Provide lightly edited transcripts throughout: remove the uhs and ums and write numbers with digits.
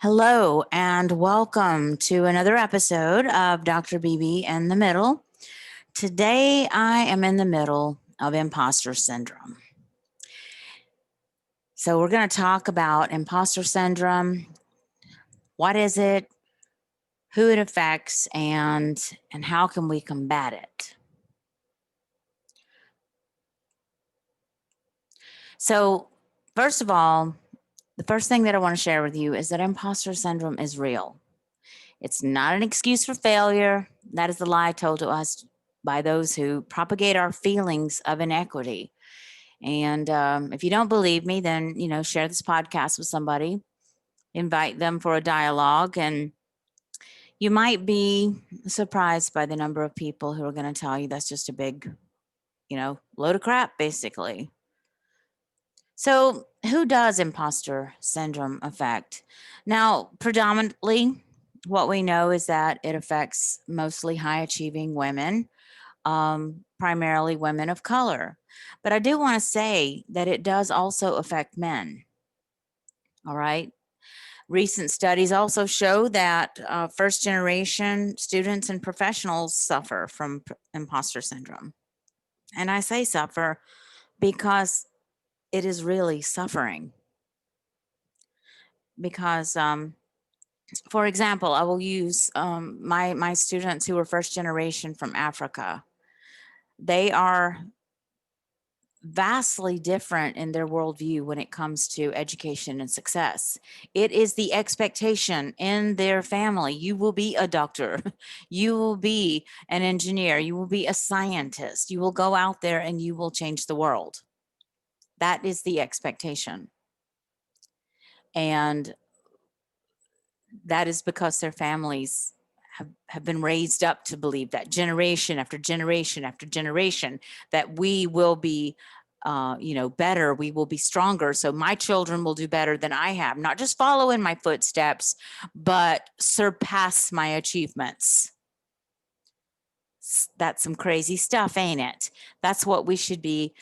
Hello and welcome to another episode of Dr. BB in the Middle. Today I am in the middle of imposter syndrome. So we're going to talk about imposter syndrome. What is it? Who it affects and how can we combat it? So, first of all, the first thing that I want to share with you is that imposter syndrome is real. It's not an excuse for failure. That is the lie told to us by those who propagate our feelings of inequity. And if you don't believe me, then, share this podcast with somebody, invite them for a dialogue, and you might be surprised by the number of people who are going to tell you that's just a big, load of crap, basically. So, who does imposter syndrome affect? Now, predominantly, what we know is that it affects mostly high achieving women, primarily women of color. But I do want to say that it does also affect men. All right. Recent studies also show that first generation students and professionals suffer from imposter syndrome. And I say suffer because it is really suffering. Because, for example, I will use my students who are first generation from Africa. They are vastly different in their worldview when it comes to education and success. It is the expectation in their family. You will be a doctor. You will be an engineer. You will be a scientist. You will go out there and you will change the world. That is the expectation. And that is because their families have been raised up to believe that generation after generation after generation, that we will be better, we will be stronger. So my children will do better than I have, not just follow in my footsteps, but surpass my achievements. That's some crazy stuff, ain't it? That's what we should be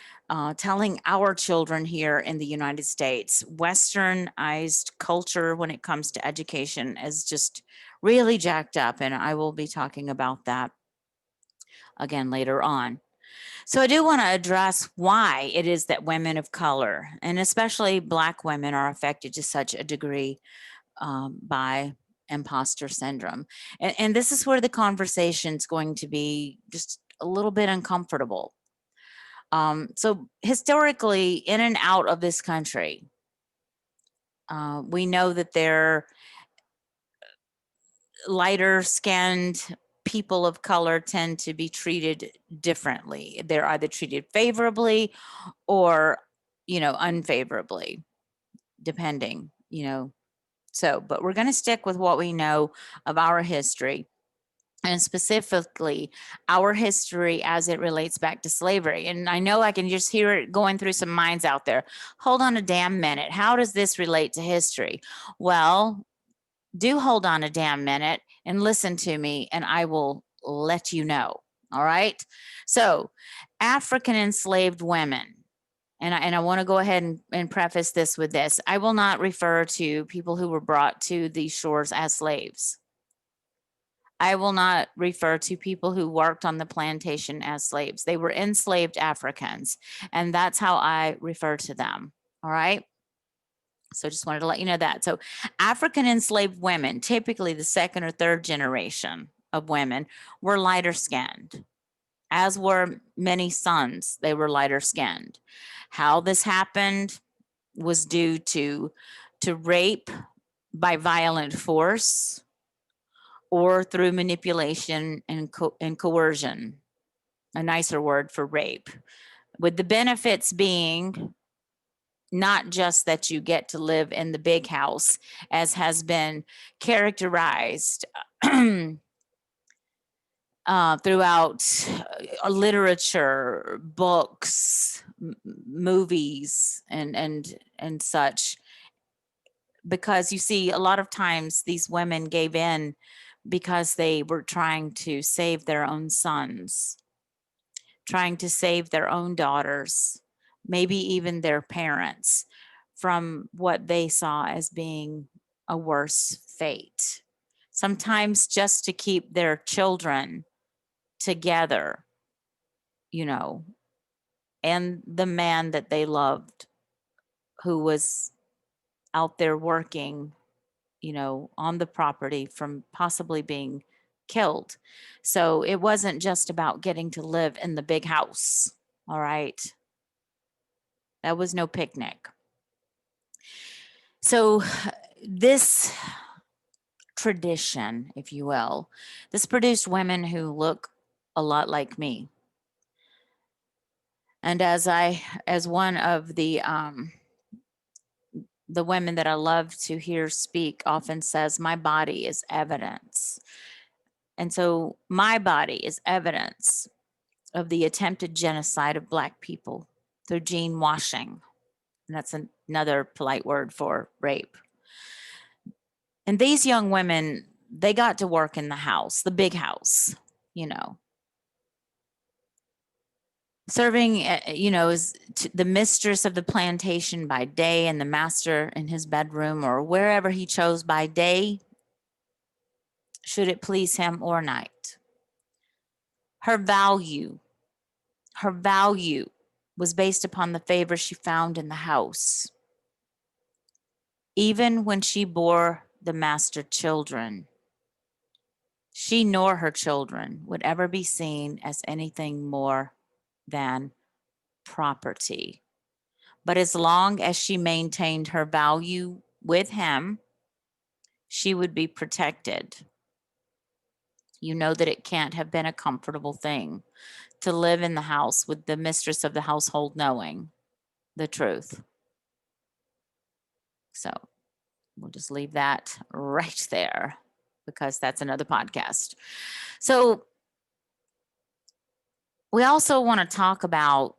telling our children here in the United States. Westernized culture when it comes to education is just really jacked up, and I will be talking about that again later on. So I do want to address why it is that women of color, and especially Black women, are affected to such a degree by imposter syndrome. And this is where the conversation is going to be just a little bit uncomfortable. So historically, in and out of this country, we know that they're lighter skinned people of color tend to be treated differently. They're either treated favorably or, unfavorably, depending, So, but we're going to stick with what we know of our history, and specifically our history as it relates back to slavery. And I know I can just hear it going through some minds out there. Hold on a damn minute. How does this relate to history? Well, do hold on a damn minute and listen to me, and I will let you know. All right. So, African enslaved women. And I want to go ahead and preface this with this. I will not refer to people who were brought to these shores as slaves. I will not refer to people who worked on the plantation as slaves. They were enslaved Africans, and that's how I refer to them. All right. So just wanted to let you know that. So African enslaved women, typically the second or third generation of women, were lighter skinned, as were many sons. They were lighter skinned. How this happened was due to rape by violent force or through manipulation and coercion, a nicer word for rape, with the benefits being not just that you get to live in the big house, as has been characterized throughout literature, books, movies, and such. Because you see, a lot of times these women gave in because they were trying to save their own sons, trying to save their own daughters, maybe even their parents, from what they saw as being a worse fate. Sometimes just to keep their children together, you know, and the man that they loved who was out there working, you know, on the property from possibly being killed. So it wasn't just about getting to live in the big house. All right. That was no picnic. So this tradition, if you will, this produced women who look a lot like me. And as one of the women that I love to hear speak often says, my body is evidence. And so my body is evidence of the attempted genocide of Black people through gene washing. And that's another polite word for rape. And these young women, they got to work in the house, the big house, you know, serving, you know, as the mistress of the plantation by day and the master in his bedroom or wherever he chose by day, should it please him, or night. Her value was based upon the favor she found in the house. Even when she bore the master children, she nor her children would ever be seen as anything more than property. But as long as she maintained her value with him, she would be protected. You know that it can't have been a comfortable thing to live in the house with the mistress of the household knowing the truth. So we'll just leave that right there because that's another podcast. So we also want to talk about,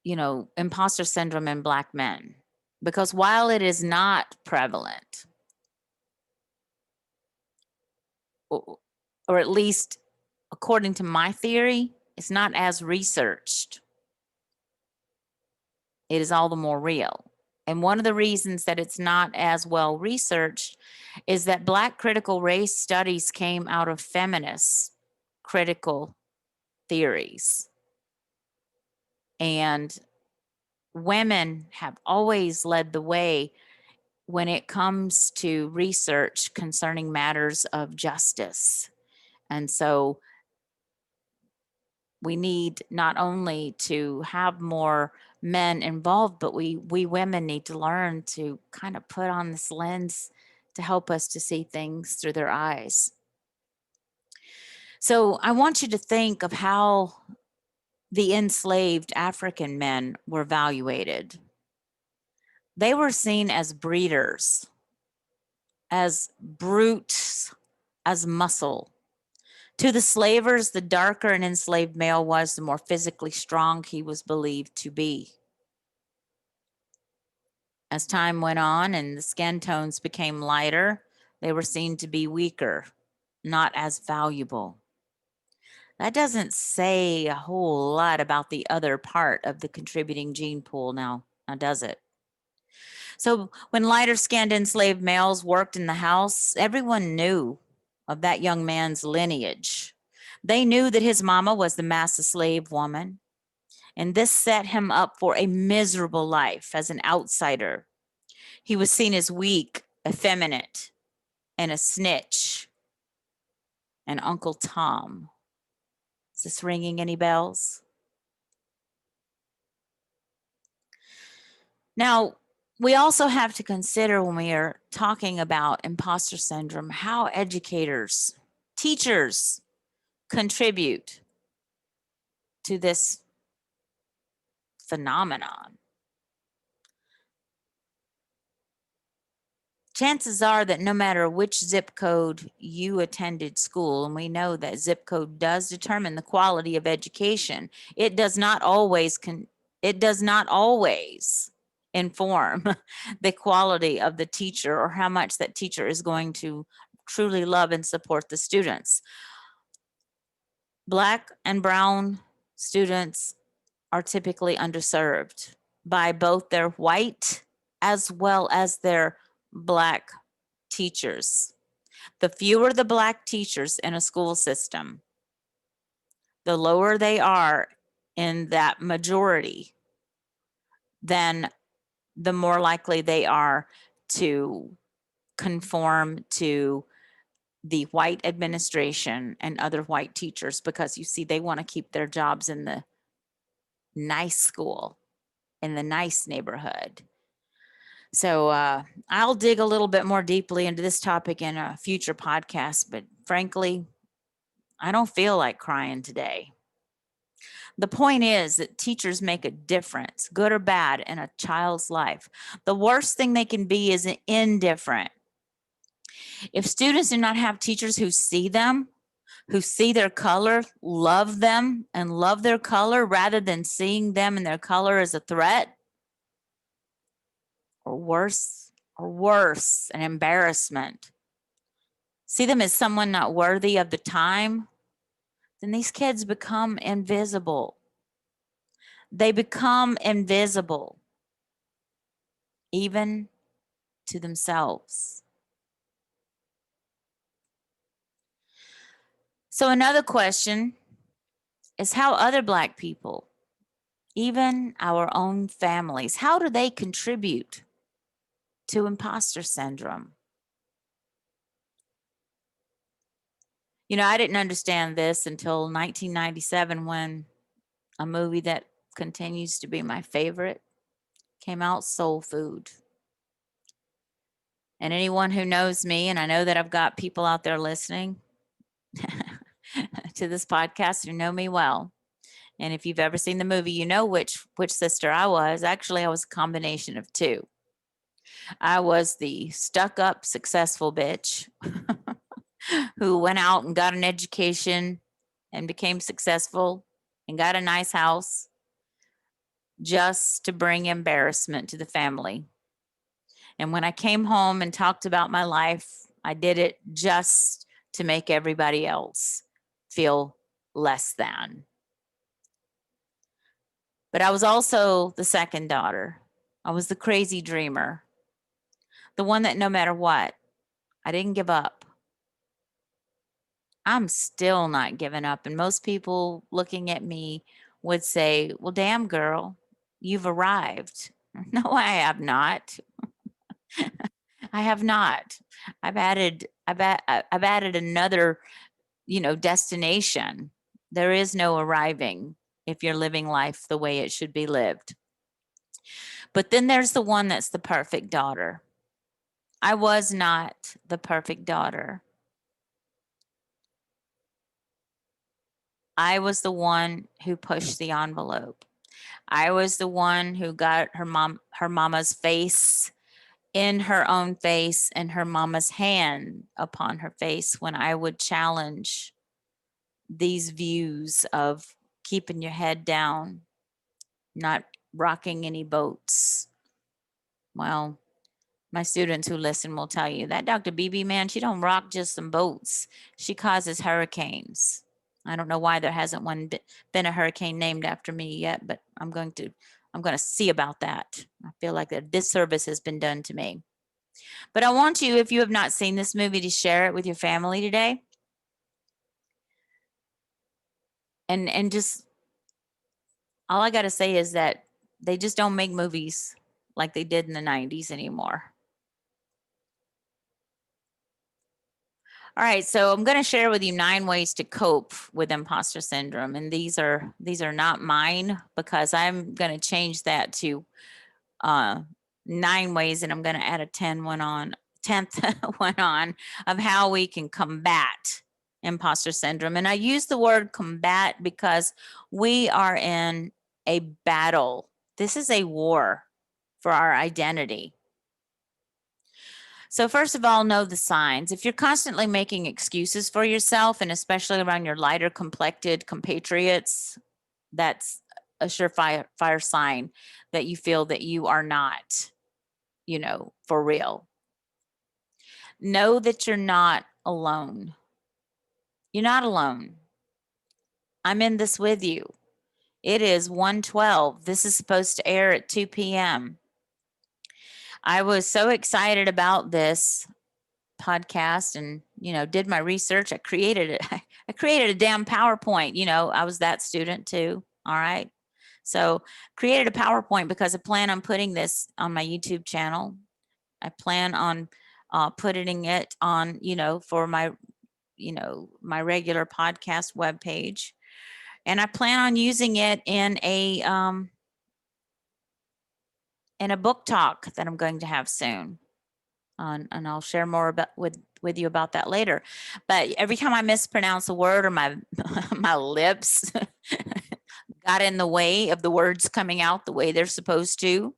you know, imposter syndrome in Black men, because while it is not prevalent, or at least according to my theory, it's not as researched, it is all the more real. And one of the reasons that it's not as well researched is that Black critical race studies came out of feminist critical theories. And women have always led the way when it comes to research concerning matters of justice. And so we need not only to have more men involved, but we women need to learn to kind of put on this lens to help us to see things through their eyes. So I want you to think of how the enslaved African men were evaluated. They were seen as breeders, as brutes, as muscle. To the slavers, the darker an enslaved male was, the more physically strong he was believed to be. As time went on and the skin tones became lighter, they were seen to be weaker, not as valuable. That doesn't say a whole lot about the other part of the contributing gene pool now does it? So when lighter skinned enslaved males worked in the house, everyone knew of that young man's lineage. They knew that his mama was the master slave woman, and this set him up for a miserable life as an outsider. He was seen as weak, effeminate, and a snitch. And Uncle Tom. Is this ringing any bells? Now, we also have to consider when we are talking about imposter syndrome, how educators, teachers contribute to this phenomenon. Chances are that no matter which zip code you attended school, and we know that zip code does determine the quality of education, it does not always inform the quality of the teacher or how much that teacher is going to truly love and support the students. Black and brown students are typically underserved by both their white as well as their Black teachers. The fewer the Black teachers in a school system, the lower they are in that majority, then the more likely they are to conform to the white administration and other white teachers, because you see, they want to keep their jobs in the nice school, in the nice neighborhood. So I'll dig a little bit more deeply into this topic in a future podcast, but frankly, I don't feel like crying today. The point is that teachers make a difference, good or bad, in a child's life. The worst thing they can be is indifferent. If students do not have teachers who see them, who see their color, love them, and love their color rather than seeing them and their color as a threat, or worse, an embarrassment, see them as someone not worthy of the time, then these kids become invisible. They become invisible, even to themselves. So another question is how other Black people, even our own families, how do they contribute to imposter syndrome? You know, I didn't understand this until 1997 when a movie that continues to be my favorite came out, Soul Food. And anyone who knows me, and I know that I've got people out there listening to this podcast who know me well. And if you've ever seen the movie, you know which sister I was. Actually, I was a combination of two. I was the stuck-up, successful bitch who went out and got an education and became successful and got a nice house just to bring embarrassment to the family. And when I came home and talked about my life, I did it just to make everybody else feel less than. But I was also the second daughter. I was the crazy dreamer, the one that no matter what, I didn't give up. I'm still not giving up. And most people looking at me would say, well, damn girl, you've arrived. No, I have not. I have not. I've added another, destination. There is no arriving if you're living life the way it should be lived. But then there's the one that's the perfect daughter. I was not the perfect daughter. I was the one who pushed the envelope. I was the one who got her mama's face in her own face and her mama's hand upon her face when I would challenge these views of keeping your head down, not rocking any boats. Well, my students who listen will tell you that Dr. BB, man, she don't rock just some boats. She causes hurricanes. I don't know why there hasn't been a hurricane named after me yet, but I'm going to see about that. I feel like a disservice has been done to me. But I want you, if you have not seen this movie, to share it with your family today. And just all I got to say is that they just don't make movies like they did in the 90s anymore. All right, so I'm going to share with you 9 ways to cope with imposter syndrome, and these are not mine, because I'm going to change that to 9 ways, and I'm going to add a 10th one on of how we can combat imposter syndrome. And I use the word combat because we are in a battle. This is a war for our identity. So first of all, know the signs. If you're constantly making excuses for yourself, and especially around your lighter complected compatriots, that's a surefire sign that you feel that you are not, for real. Know that you're not alone. You're not alone. I'm in this with you. It is 1:12. This is supposed to air at 2 p.m. I was so excited about this podcast and, did my research. I created it. I created a damn PowerPoint. I was that student too. All right. So created a PowerPoint because I plan on putting this on my YouTube channel. I plan on putting it on, for my, my regular podcast webpage. And I plan on using it in a book talk that I'm going to have soon. And I'll share more about with you about that later. But every time I mispronounce a word or my my lips got in the way of the words coming out the way they're supposed to,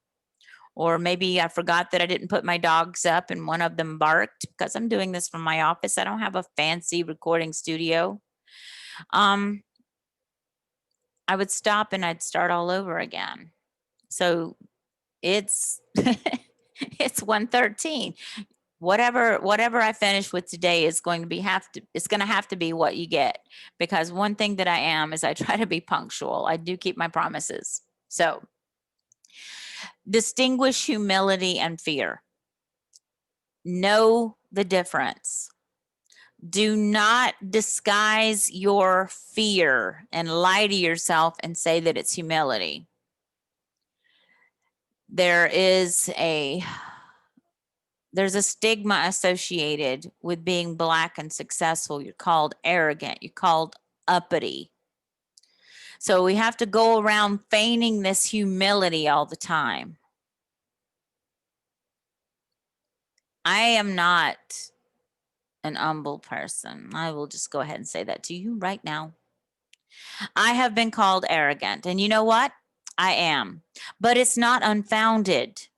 or maybe I forgot that I didn't put my dogs up and one of them barked, because I'm doing this from my office. I don't have a fancy recording studio. I would stop and I'd start all over again. So it's it's 1:13. Whatever I finish with today is going to be it's going to have to be what you get, because one thing that I am is I try to be punctual. I do keep my promises. So distinguish humility and fear. Know the difference. Do not disguise your fear and lie to yourself and say that it's humility. There's a stigma associated with being Black and successful. You're called arrogant. You're called uppity. So we have to go around feigning this humility all the time. I am not an humble person. I will just go ahead and say that to you right now. I have been called arrogant, and you know what? I am, but it's not unfounded.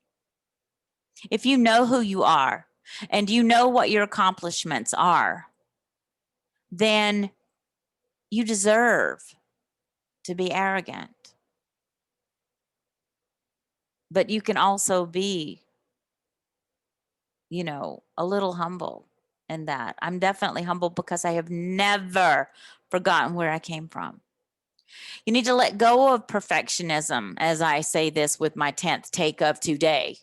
If you know who you are and you know what your accomplishments are, then you deserve to be arrogant. But you can also be, a little humble in that. I'm definitely humble because I have never forgotten where I came from. You need to let go of perfectionism, as I say this with my 10th take of today.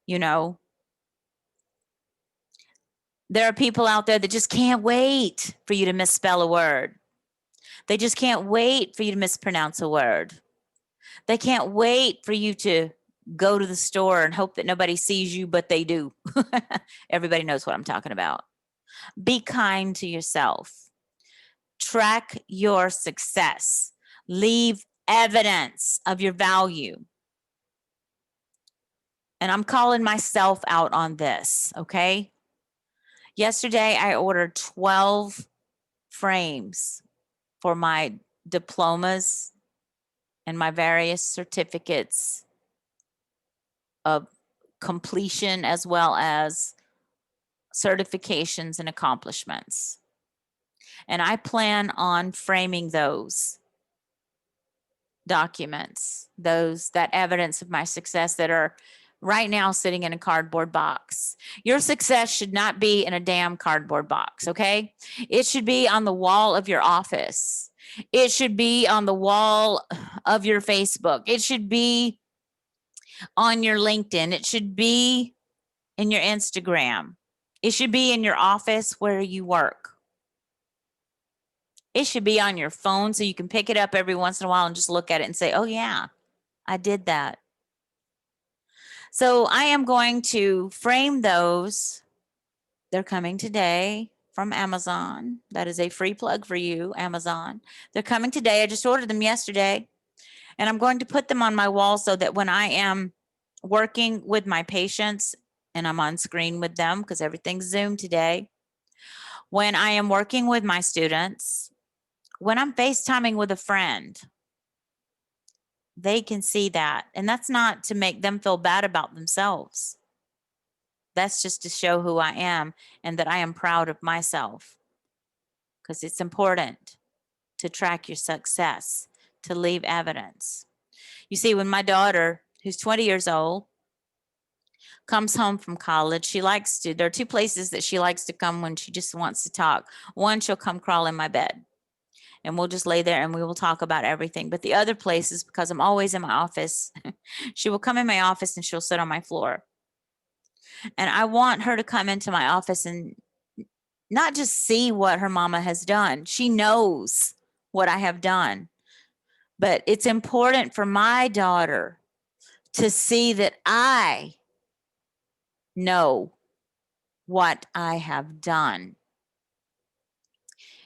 There are people out there that just can't wait for you to misspell a word. They just can't wait for you to mispronounce a word. They can't wait for you to go to the store and hope that nobody sees you, but they do. Everybody knows what I'm talking about. Be kind to yourself. Track your success. Leave evidence of your value. And I'm calling myself out on this, okay? Yesterday, I ordered 12 frames for my diplomas and my various certificates of completion, as well as certifications and accomplishments. And I plan on framing those documents, that evidence of my success, that are right now sitting in a cardboard box. Your success should not be in a damn cardboard box, okay? It should be on the wall of your office. It should be on the wall of your Facebook. It should be on your LinkedIn. It should be in your Instagram. It should be in your office where you work. It should be on your phone so you can pick it up every once in a while and just look at it and say, oh yeah, I did that. So I am going to frame those. They're coming today from Amazon. That is a free plug for you, Amazon. They're coming today. I just ordered them yesterday. And I'm going to put them on my wall so that when I am working with my patients and I'm on screen with them, because everything's Zoom today, when I am working with my students, when I'm FaceTiming with a friend, they can see that. And that's not to make them feel bad about themselves. That's just to show who I am and that I am proud of myself. Because it's important to track your success, to leave evidence. You see, when my daughter, who's 20 years old, comes home from college, there are two places that she likes to come when she just wants to talk. One, she'll come crawl in my bed and we'll just lay there and we will talk about everything. But the other place is because I'm always in my office. She will come in my office and she'll sit on my floor. And I want her to come into my office and not just see what her mama has done. She knows what I have done. But it's important for my daughter to see that I know what I have done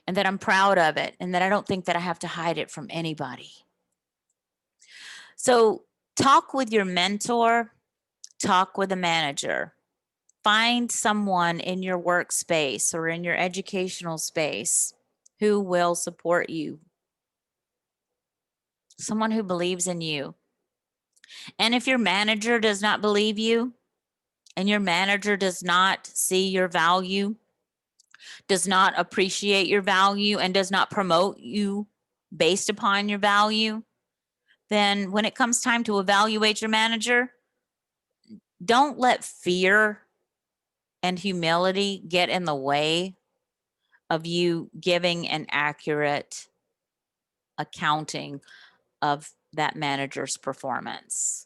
and that I'm proud of it and that I don't think that I have to hide it from anybody. So talk with your mentor, talk with a manager. Find someone in your workspace or in your educational space who will support you. Someone who believes in you. And if your manager does not believe you and your manager does not see your value, does not appreciate your value, and does not promote you based upon your value, then when it comes time to evaluate your manager, don't let fear and humility get in the way of you giving an accurate accounting of that manager's performance.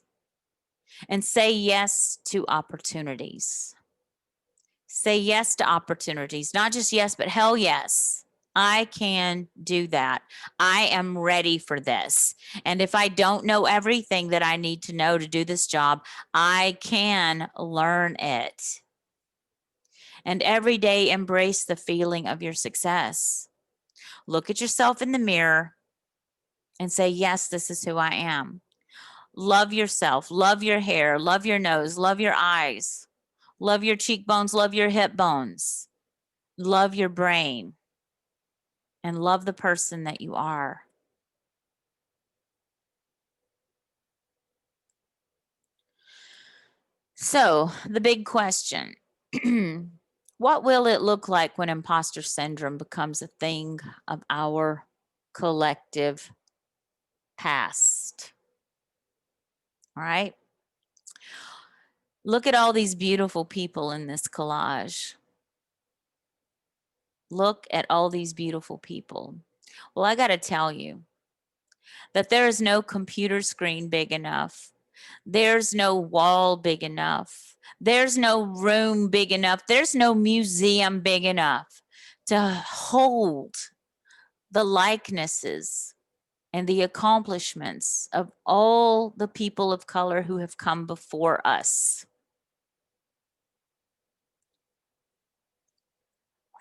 And say yes to opportunities. Say yes to opportunities, not just yes, but hell yes. I can do that. I am ready for this. And if I don't know everything that I need to know to do this job, I can learn it. And every day embrace the feeling of your success. Look at yourself in the mirror and say, yes, this is who I am. Love yourself, love your hair, love your nose, love your eyes, love your cheekbones, love your hip bones, love your brain, and love the person that you are. So, the big question, what will it look like when imposter syndrome becomes a thing of our collective past? All right. Look at all these beautiful people in this collage. Look at all these beautiful people. Well, I got to tell you that there is no computer screen big enough. There's no wall big enough. There's no room big enough. There's no museum big enough to hold the likenesses and the accomplishments of all the people of color who have come before us.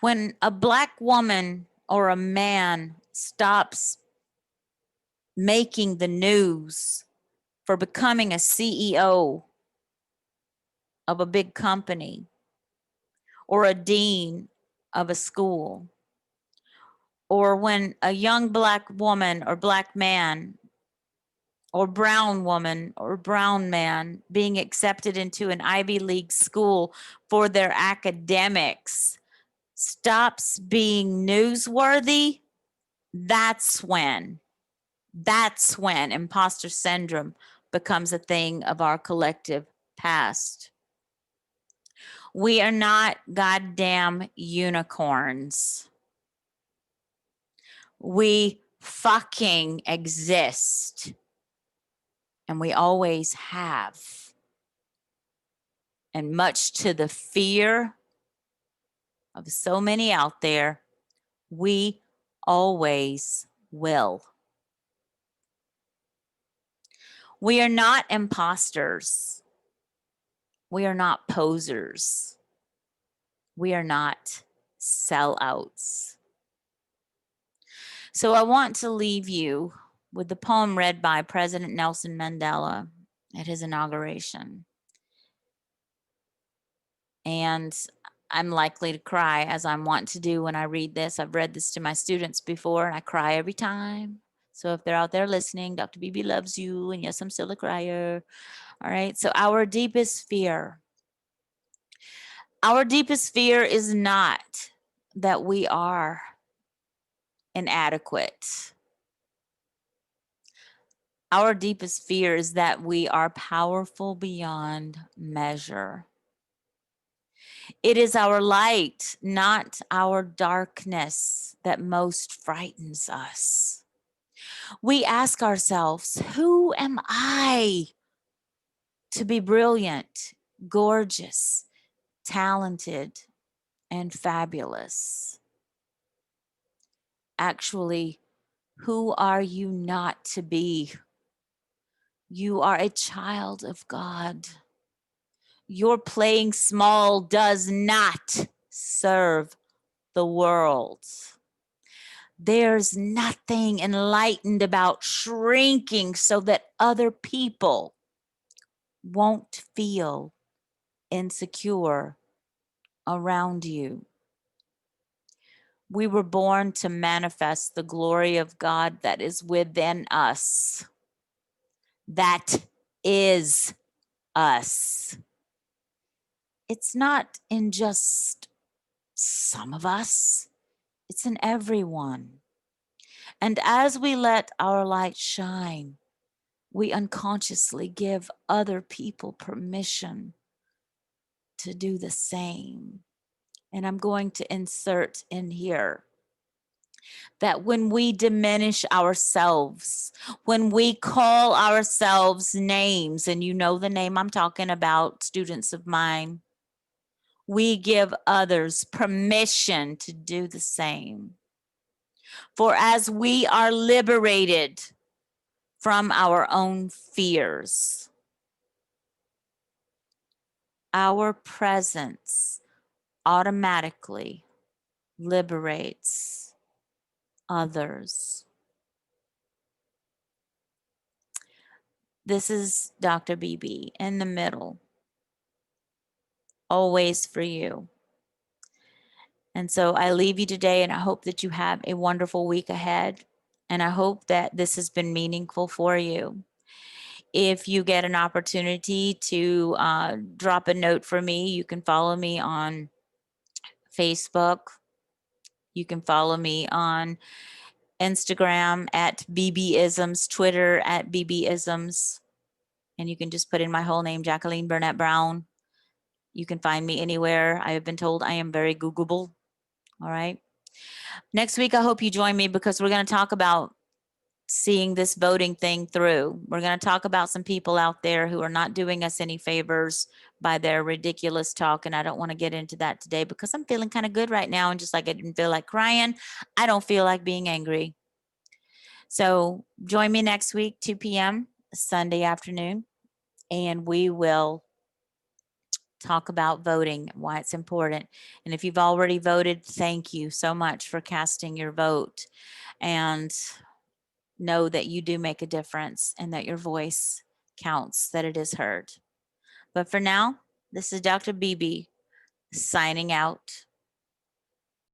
When a Black woman or a man stops making the news for becoming a CEO of a big company or a dean of a school, or when a young Black woman or Black man or brown woman or brown man being accepted into an Ivy League school for their academics stops being newsworthy, that's when imposter syndrome becomes a thing of our collective past. We are not goddamn unicorns. We fucking exist. And we always have. And much to the fear of so many out there, we always will. We are not imposters. We are not posers. We are not sellouts. So I want to leave you with the poem read by President Nelson Mandela at his inauguration. And I'm likely to cry, as I'm wont to do when I read this. I've read this to my students before and I cry every time. So if they're out there listening, Dr. BB loves you. And yes, I'm still a crier. All right. So our deepest fear is not that we are inadequate. Our deepest fear is that we are powerful beyond measure. It is our light, not our darkness, that most frightens us. We ask ourselves, who am I to be brilliant, gorgeous, talented and fabulous. Actually, who are you not to be? You are a child of God. Your playing small does not serve the world. There's nothing enlightened about shrinking so that other people won't feel insecure around you. We were born to manifest the glory of God that is within us. That is us. It's not in just some of us, it's in everyone. And as we let our light shine, we unconsciously give other people permission to do the same. And I'm going to insert in here that when we diminish ourselves, when we call ourselves names, and you know the name I'm talking about, students of mine, we give others permission to do the same. For as we are liberated from our own fears, our presence automatically liberates others. This is Dr. BB in the middle, always for you. And so I leave you today, and I hope that you have a wonderful week ahead. And I hope that this has been meaningful for you. If you get an opportunity to drop a note for me, you can follow me on Facebook. You can follow me on Instagram at BBisms, Twitter at BBisms. And you can just put in my whole name, Jacqueline Burnett-Brown. You can find me anywhere. I have been told I am very Googleable. All right. Next week, I hope you join me because we're going to talk about seeing this voting thing through. We're going to talk about some people out there who are not doing us any favors by their ridiculous talk. And I don't want to get into that today because I'm feeling kind of good right now. And just like I didn't feel like crying, I don't feel like being angry. So join me next week, 2 p.m. Sunday afternoon, and we will talk about voting, why it's important. And if you've already voted, thank you so much for casting your vote. And know that you do make a difference and that your voice counts, that it is heard. But for now, this is Dr. BB signing out.